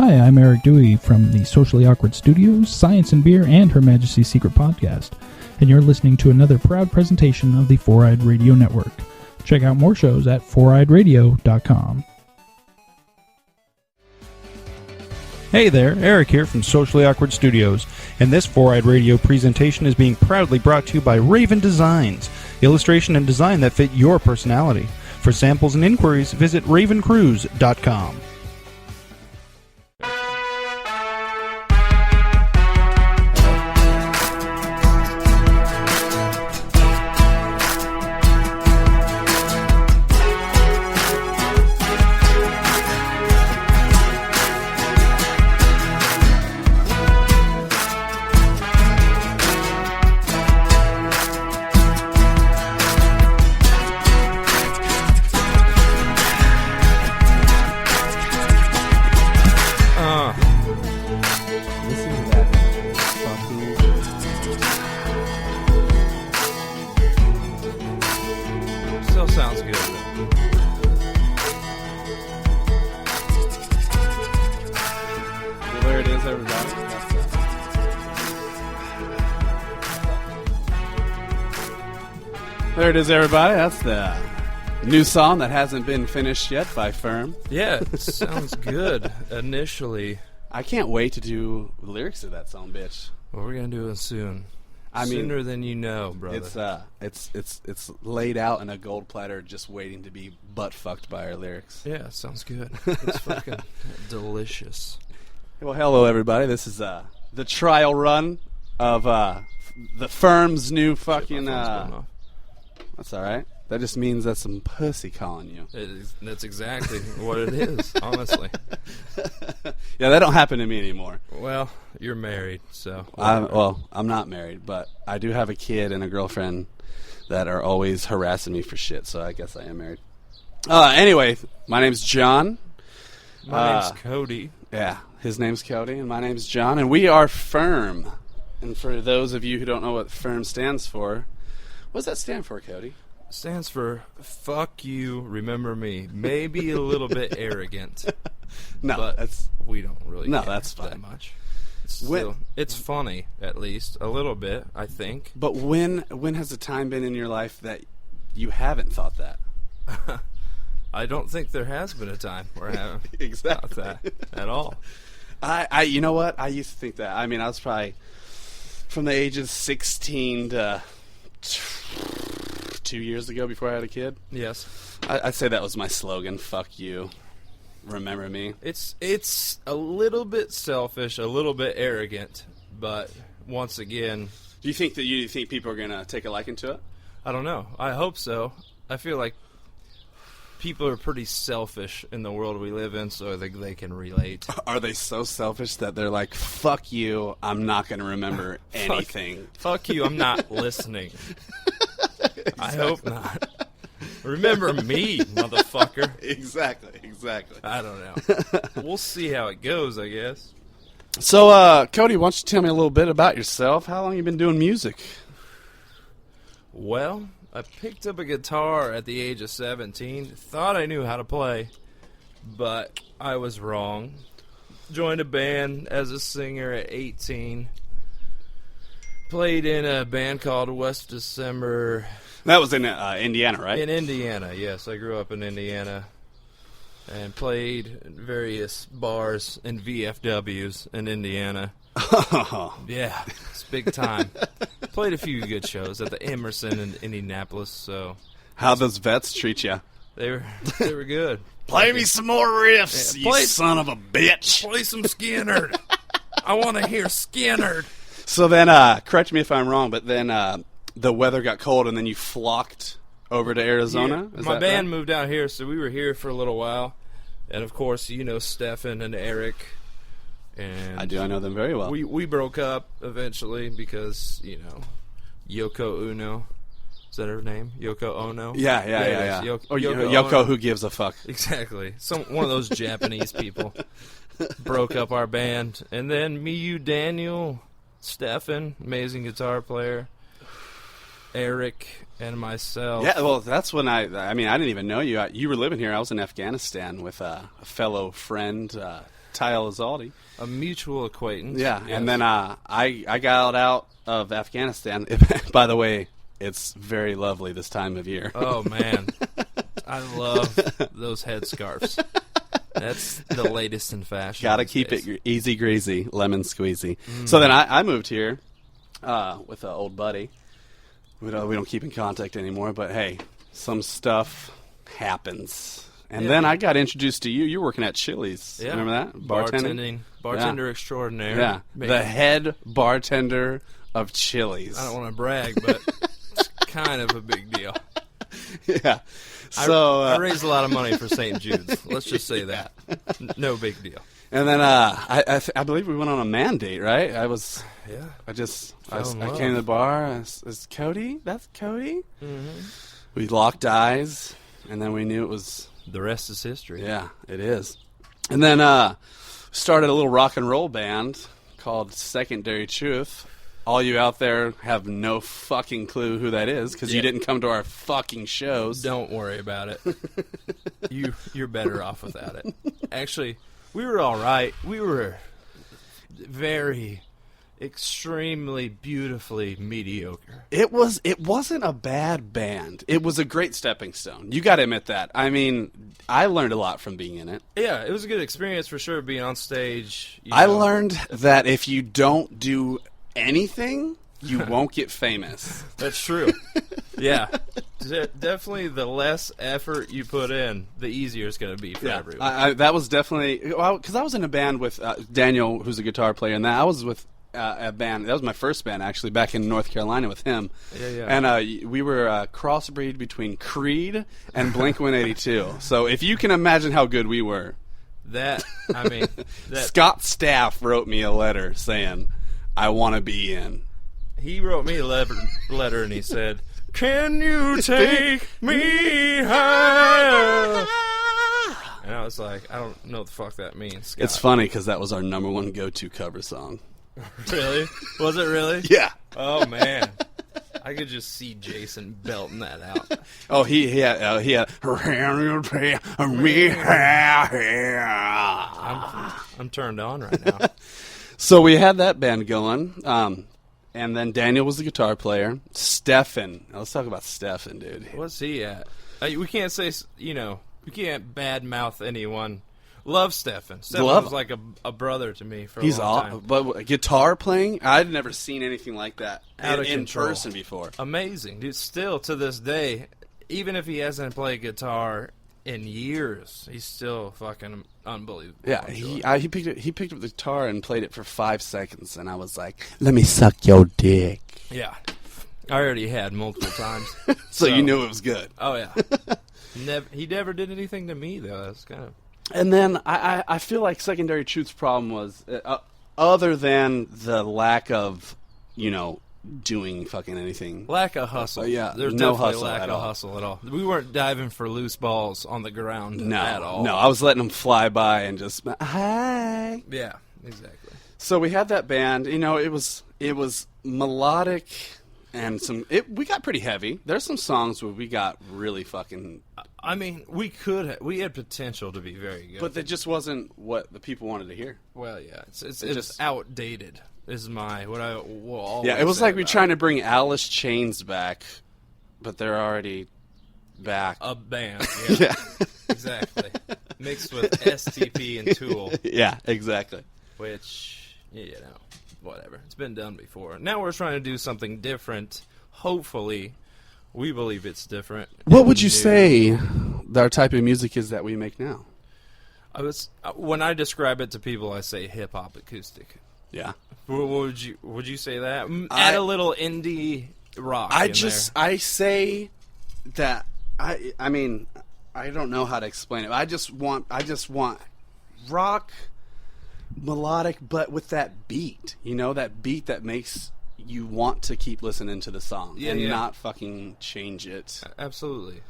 Hi, I'm Eric Dewey from the Socially Awkward Studios, Science and Beer, and Her Majesty's Secret Podcast, and you're listening to another proud presentation of the Four-Eyed Radio Network. Check out more shows at foureyedradio.com. Hey there, Eric here from Socially Awkward Studios, and this Four-Eyed Radio presentation is being proudly brought to you by Raven Designs, illustration and design that fit your personality. For samples and inquiries, visit ravencruise.com. There it is, everybody. That's the new song that hasn't been finished yet by Fürm. Yeah, it sounds good initially. I can't wait to do the lyrics to that song, bitch. Well, we're gonna do it soon. Sooner than you know, brother. It's laid out in a gold platter, just waiting to be butt fucked by our lyrics. Yeah, sounds good. It's fucking delicious. Well, hello, everybody. This is the trial run of the Fürm's new fucking. That's all right. That just means that's some pussy calling you. That's exactly what it is, honestly. Yeah, that don't happen to me anymore. Well, you're married, so. I'm not married, but I do have a kid and a girlfriend that are always harassing me for shit, so I guess I am married. Anyway, my name's John. My name's Cody. Yeah, his name's Cody, and my name's John, and we are Fürm. And for those of you who don't know what Fürm stands for, what does that stand for, Cody? Stands for fuck you, remember me. Maybe a little bit arrogant. No, but we don't really care that's fine. That much. It's funny, at least, a little bit, I think. But when has the time been in your life that you haven't thought that? I don't think there has been a time where I haven't exactly. thought that at all. You know what? I used to think that. I mean, I was probably from the ages 16 to 2 years ago before I had a kid. Yes. I'd say that was my slogan, fuck you, remember me. It's a little bit selfish, a little bit arrogant, but once again... Do you think people are going to take a liking to it? I don't know. I hope so. I feel like people are pretty selfish in the world we live in, so I think they can relate. Are they so selfish that they're like, fuck you, I'm not going to remember anything? Fuck you, I'm not listening. Exactly. I hope not. Remember me, motherfucker. Exactly. I don't know. We'll see how it goes, I guess. So, Cody, why don't you tell me a little bit about yourself? How long have you been doing music? Well, I picked up a guitar at the age of 17. Thought I knew how to play, but I was wrong. Joined a band as a singer at 18. Played in a band called West December. That was in Indiana, right? In Indiana, yes. I grew up in Indiana and played in various bars and VFWs in Indiana. Yeah, it's big time. Played a few good shows at the Emerson in Indianapolis. So, how those vets treat you? They were good. Play me some more riffs, you son of a bitch. Play some Skinner. I want to hear Skinner. So then, correct me if I'm wrong, but then the weather got cold, and then you flocked over to Arizona? Yeah, my band moved out here, so we were here for a little while. And, of course, you know Stefan and Eric. And I know them very well. We broke up eventually because, you know, Yoko Uno. Is that her name? Yoko Ono? Yeah. Yoko Ono. Who gives a fuck? Exactly. One of those Japanese people broke up our band. And then me, you, Daniel, Stefan, amazing guitar player, Eric, and myself. Yeah, well, that's when I didn't even know you. You were living here. I was in Afghanistan with a fellow friend, Ty Elizalde. A mutual acquaintance. Yeah, Yes. and then I got out of Afghanistan. By the way, it's very lovely this time of year. Oh, man. I love those headscarves. That's the latest in fashion. Gotta keep it easy greasy, lemon squeezy. So then I moved here with an old buddy. We don't keep in contact anymore, but hey, some stuff happens. And then I got introduced to you. You're working at Chili's. Yeah. Remember that? Bartending? Bartender extraordinaire. Yeah. Maybe. The head bartender of Chili's. I don't want to brag, but it's kind of a big deal. Yeah. So I raised a lot of money for St. Jude's. Let's just say that. No big deal. And then I believe we went on a man date, right? Yeah. I in love. came to the bar. Is Cody? That's Cody? Mm-hmm. We locked eyes, and then we knew it was... The rest is history. Yeah, it is. And then started a little rock and roll band called Secondary Truth. All you out there have no fucking clue who that is because you didn't come to our fucking shows. Don't worry about it. You're better off without it. Actually, we were all right. We were very, extremely beautifully mediocre. It wasn't a bad band. It was a great stepping stone. You got to admit that. I mean, I learned a lot from being in it. Yeah, it was a good experience for sure, being on stage. I learned that if you don't do anything, you won't get famous. That's true. Yeah. Definitely the less effort you put in, the easier it's going to be for everyone. That was definitely... Because I was in a band with Daniel, who's a guitar player, and I was with a band. That was my first band, actually, back in North Carolina with him. Yeah. And we were a crossbreed between Creed and Blink-182. So if you can imagine how good we were... Scott Staff wrote me a letter saying... I want to be in. He wrote me a letter and he said, "Can you take me higher?" And I was like, I don't know what the fuck that means. Scott. It's funny because that was our number one go-to cover song. Really? Was it really? Yeah. Oh, man. I could just see Jason belting that out. Oh, he had. I'm turned on right now. So we had that band going, and then Daniel was the guitar player. Stefan. Now let's talk about Stefan, dude. What's he at? We can't say, we can't badmouth anyone. Love Stefan. Stefan was like a brother to me for a long time. But guitar playing, I'd never seen anything like that in control. person before. Amazing, dude. Still to this day, even if he hasn't played guitar in years, he's still fucking unbelievable. Yeah, he picked up the guitar and played it for 5 seconds, and I was like, "Let me suck your dick." Yeah, I already had multiple times, so you knew it was good. Oh yeah, he never did anything to me though. That's kind of. And then I feel like Secondary Truth's problem was other than the lack of doing fucking anything. Lack of hustle. Yeah, there's no definitely hustle lack at of all. hustle at all. We weren't diving for loose balls on the ground at all. No, I was letting them fly by and just hi. Yeah, exactly. So we had that band. It was melodic and we got pretty heavy. There's some songs where we got really fucking. I mean, we had potential to be very good, but it just wasn't what the people wanted to hear. Well, yeah, it's just outdated. Is what I will always Yeah, it was say like we're about trying to bring Alice Chains back, but they're already back. a band. Yeah, exactly. Mixed with STP and Tool. Yeah, exactly. Which whatever. It's been done before. Now we're trying to do something different. Hopefully, we believe it's different. What would you say our type of music is that we make now? When I describe it to people, I say hip hop acoustic. Yeah. Would you say that? Add a little indie rock. I say that I mean I don't know how to explain it. I just want rock, melodic, but with that beat. That beat that makes you want to keep listening to the song and not fucking change it. Absolutely.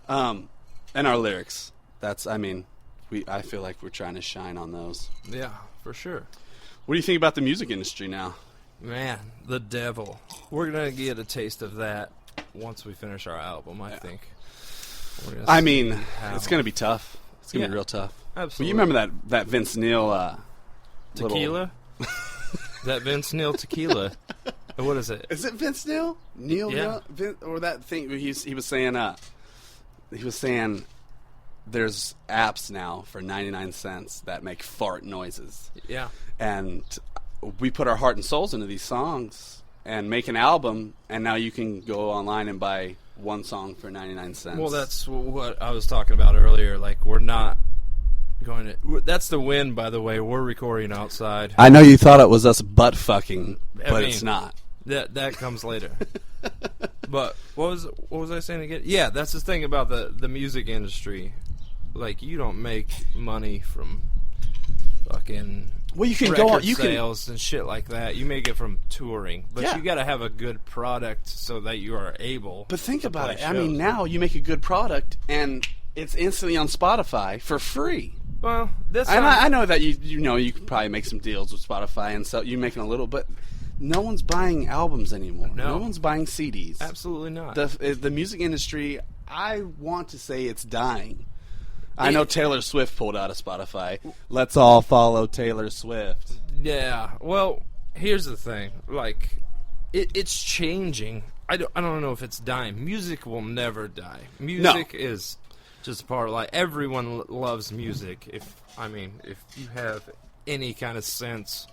And our lyrics. I feel like we're trying to shine on those. Yeah, for sure. What do you think about the music industry now? Man, the devil. We're going to get a taste of that once we finish our album, I think. It's going to be tough. It's gonna be real tough. Absolutely. Well, you remember that Vince Neil tequila? That Vince Neil tequila. What is it? Is it Vince Neil? Neil? Yeah. Or that thing he was saying. He was saying there's apps now for 99 cents that make fart noises. Yeah. And we put our heart and souls into these songs and make an album, and now you can go online and buy one song for 99 cents. Well, that's what I was talking about earlier. Like, we're not going to... That's the win, by the way. We're recording outside. I know you thought it was us butt fucking, but it's not. That comes later. But what was I saying again? Yeah, that's the thing about the music industry. Like, you don't make money from fucking well, you can record go on, you sales and shit like that. You make it from touring, but Yeah. you got to have a good product so that you are able. But think to about play it. I mean, shows. now you make a good product, and it's instantly on Spotify for free. Well, that's And not, I know that you know you can probably make some deals with Spotify, and so you're making a little, but no one's buying albums anymore. No. No one's buying CDs. absolutely not. The music industry, I want to say it's dying. I know Taylor Swift pulled out of Spotify. Let's all follow Taylor Swift. Yeah. Well, here's the thing. Like, it's changing. I don't know if it's dying. Music will never die. Music is just a part of life. Everyone loves music. If you have any kind of sense.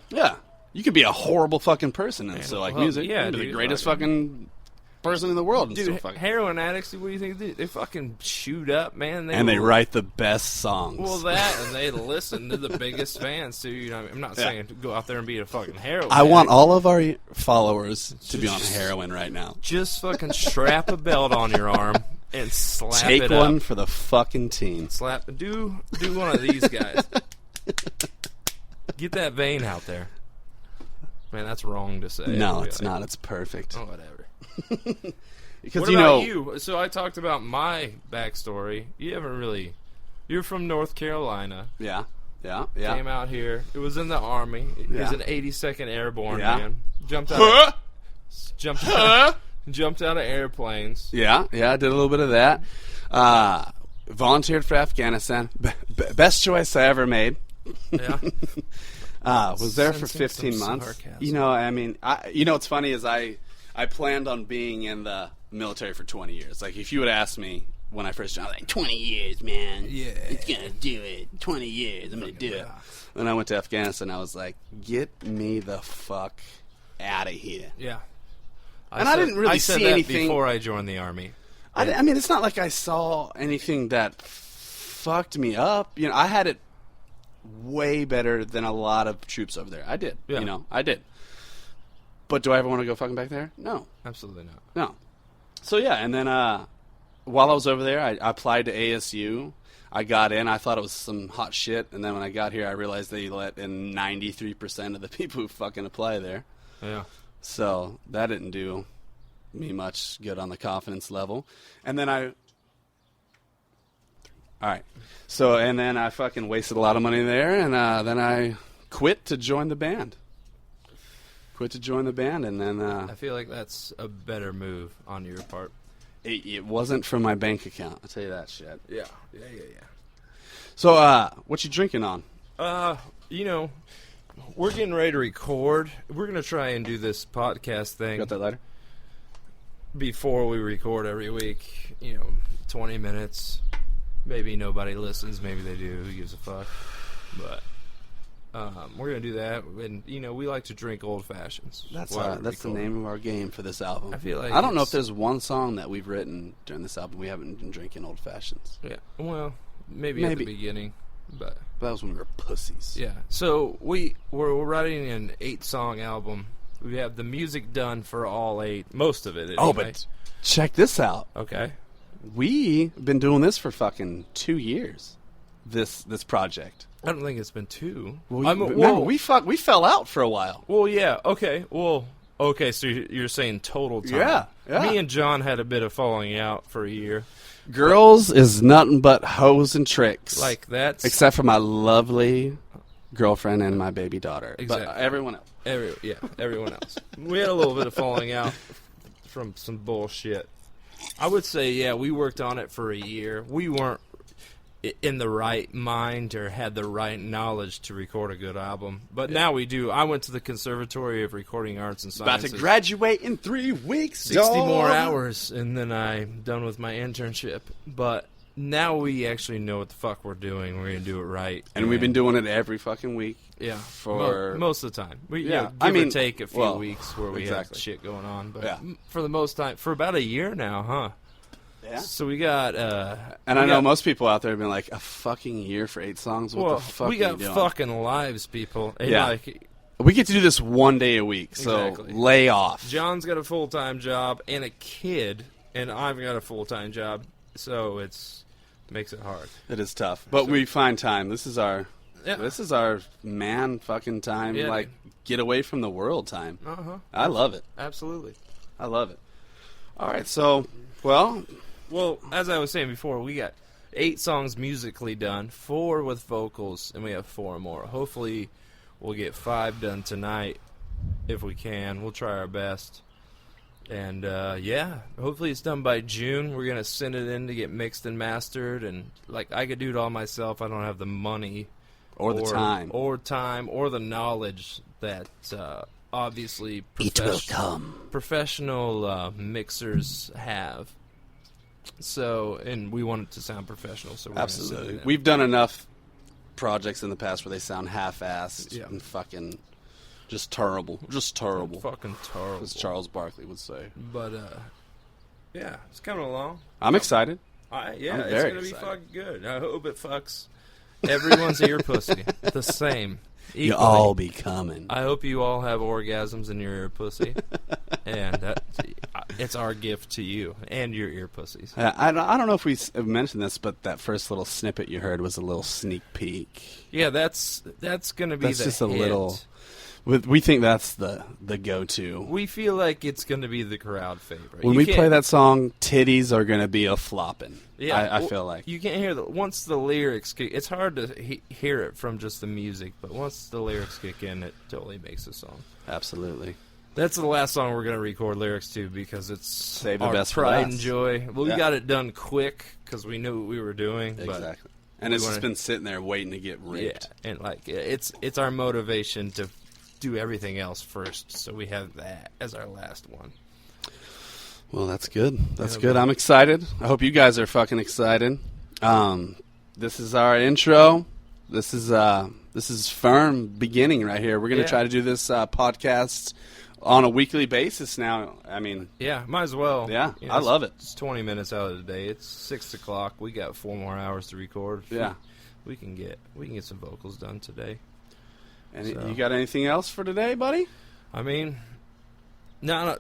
Yeah. You could be a horrible fucking person and still like well, music. yeah, you could be dude, the greatest fucking person in the world and still Dude, fucking... heroin addicts, what do you think they do? They fucking shoot up, man. And they write the best songs. Well, that, and they listen to the biggest fans, too. You know, I'm not saying to go out there and be a fucking heroin I want addict. all of our followers to be on heroin right now. Just fucking strap a belt on your arm and slap Take it one up. for the fucking team. Do one of these guys. Get that vein out there. Man, that's wrong to say. No, Really. it's not. It's perfect. Oh, whatever. Because What you about know, you? So I talked about my backstory. You haven't really... You're from North Carolina. yeah. Came out here. It was in the Army. It was Yeah. an 82nd Airborne Yeah. man. Jumped out of airplanes. Yeah, I did a little bit of that. Volunteered for Afghanistan. Best choice I ever made. Yeah. Was there for Sensing 15 some months. sarcasm. You know, I mean, what's funny is I planned on being in the military for 20 years. Like, if you would ask me when I first joined, I was like, 20 years, man. Yeah. It's going to do it. 20 years, I'm going to do it. Then I went to Afghanistan, I was like, get me the fuck out of here. Yeah. I didn't really I said see that anything- before I joined the Army. I mean, it's not like I saw anything that fucked me up. You know, I had it way better than a lot of troops over there. I did. Yeah. You know, I did. But do I ever want to go fucking back there? No. Absolutely not. No. So, yeah, and then while I was over there, I applied to ASU. I got in. I thought it was some hot shit. And then when I got here, I realized they let in 93% of the people who fucking apply there. Yeah. So that didn't do me much good on the confidence level. And then I fucking wasted a lot of money there, and then I quit to join the band. And then I feel like that's a better move on your part. it wasn't from my bank account. I'll tell you that shit. Yeah. So, what you drinking on? You know, we're getting ready to record. We're going to try and do this podcast thing Got that lighter? before we record every week. 20 minutes. Maybe nobody listens. Maybe they do. Who gives a fuck? But we're going to do that. And, we like to drink old fashions. That's while we the record. name of our game for this album. I feel like I don't know if it's- there's one song that we've written during this album we haven't been drinking old fashions. Yeah. Well, maybe at the beginning. But That was when we were pussies. yeah. So we're writing an 8-song album. We have the music done for all 8. Most of it. Anyway. Oh, but check this out. Okay. We've been doing this for fucking 2 years. This project. I don't think it's been 2. Remember, we fell out for a while. Well, yeah. Okay. Well, okay. So you're saying total time? Yeah. Me and John had a bit of falling out for a year. Girls is nothing but hoes and tricks. Like that's except for my lovely girlfriend and my baby daughter. Exactly. But everyone else. everyone else. We had a little bit of falling out from some bullshit. I would say, yeah, we worked on it for a year. We weren't. in the right mind or had the right knowledge to record a good album. But now we do. I went to the Conservatory of Recording Arts and About Sciences. to graduate in 3 weeks. 60 more dog. hours, and then I'm done with my internship. But now we actually know what the fuck we're doing. We're going to do it right. And we've been doing it every fucking week. Yeah, for most of the time. We Yeah, give or take a few weeks where we exactly. have shit going on, but Yeah. for the most time, for about a year now, huh? Yeah. So we got. And I know most people out there have been like, a fucking year for 8 songs? What the fuck we are got you doing? fucking lives, people. And Yeah. like, We get to do this 1 day a week, so Exactly. lay off. John's got a full-time job and a kid, and I've got a full-time job, so makes it hard. It is tough, but we find time. This is our man fucking time. Yeah, like, get away from the world time. Uh-huh. I love it. Absolutely. I love it. All right, so, well, As I was saying before, we got 8 songs musically done, 4 with vocals, and we have 4 more. Hopefully, we'll get 5 done tonight if we can. We'll try our best. And, hopefully it's done by June. We're going to send it in to get mixed and mastered. And, like, I could do it all myself. I don't have the money. or the time. Or the knowledge that, obviously, professional professional mixers have. So, and we want it to sound professional, so we're gonna send Absolutely. it in. We've done enough projects in the past where they sound half-assed Yeah. and fucking just terrible. Just terrible. Fucking terrible. As Charles Barkley would say. But yeah, it's coming along. I'm excited. I'm very it's gonna be excited. fucking good. I hope it fucks everyone's ear pussy the same. You equally. all be coming. I hope you all have orgasms in your ear pussy, and it's our gift to you and your ear pussies. I don't know if we mentioned this, but that first little snippet you heard was a little sneak peek. Yeah, that's gonna be That's the just a hit. little. We think that's the go-to. We feel like it's gonna be the crowd favorite. When You we can't- play that song, titties are going to be a flopping. Yeah, I feel like. you can't hear once the lyrics kick. It's hard to hear it from just the music, but once the lyrics kick in, it totally makes a song. Absolutely. That's the last song we're gonna record lyrics to because it's Save the our best for pride last. and joy. Well, Yeah. we got it done quick because we knew what we were doing. Exactly. And we it's just wanna- been sitting there waiting to get But raped. yeah, and like it's our motivation to do everything else first, so we have that as our last one. Well, that's good. That's Yeah, good. but- I'm excited. I hope you guys are fucking excited. This is our intro. This is Fürm beginning right here. We're going to Yeah. try to do this podcast on a weekly basis now. I mean, Yeah, might as well. Yeah, You I love it. It's 20 minutes out of the day. It's 6:00. We got 4 more hours to record. Yeah. we can get some vocals done today. and So. you got anything else for today, buddy? I mean, not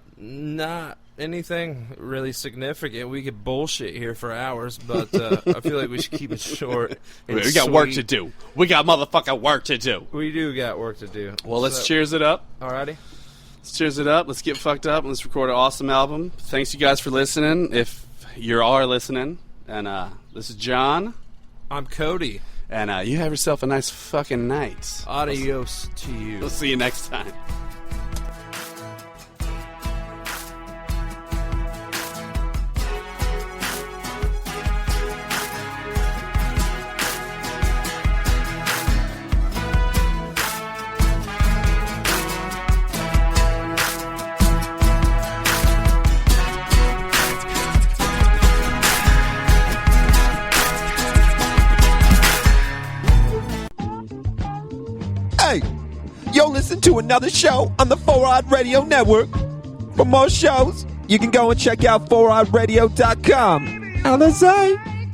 anything really significant. We could bullshit here for hours, but I feel like we should keep it short. and We got work to sweet. do. We got motherfucking work to do. We do got work to do. Well, let's So- cheers it up. Alrighty. Let's cheers it up. Let's get fucked up. And let's record an awesome album. Thanks you guys for listening. If you are listening, and this is John, I'm Cody. and you have yourself a nice fucking night. Adios to you. We'll see you next time. Hey, yo, listen to another show on the 4-Odd Radio Network. For more shows, you can go and check out 4oddradio.com. LSA.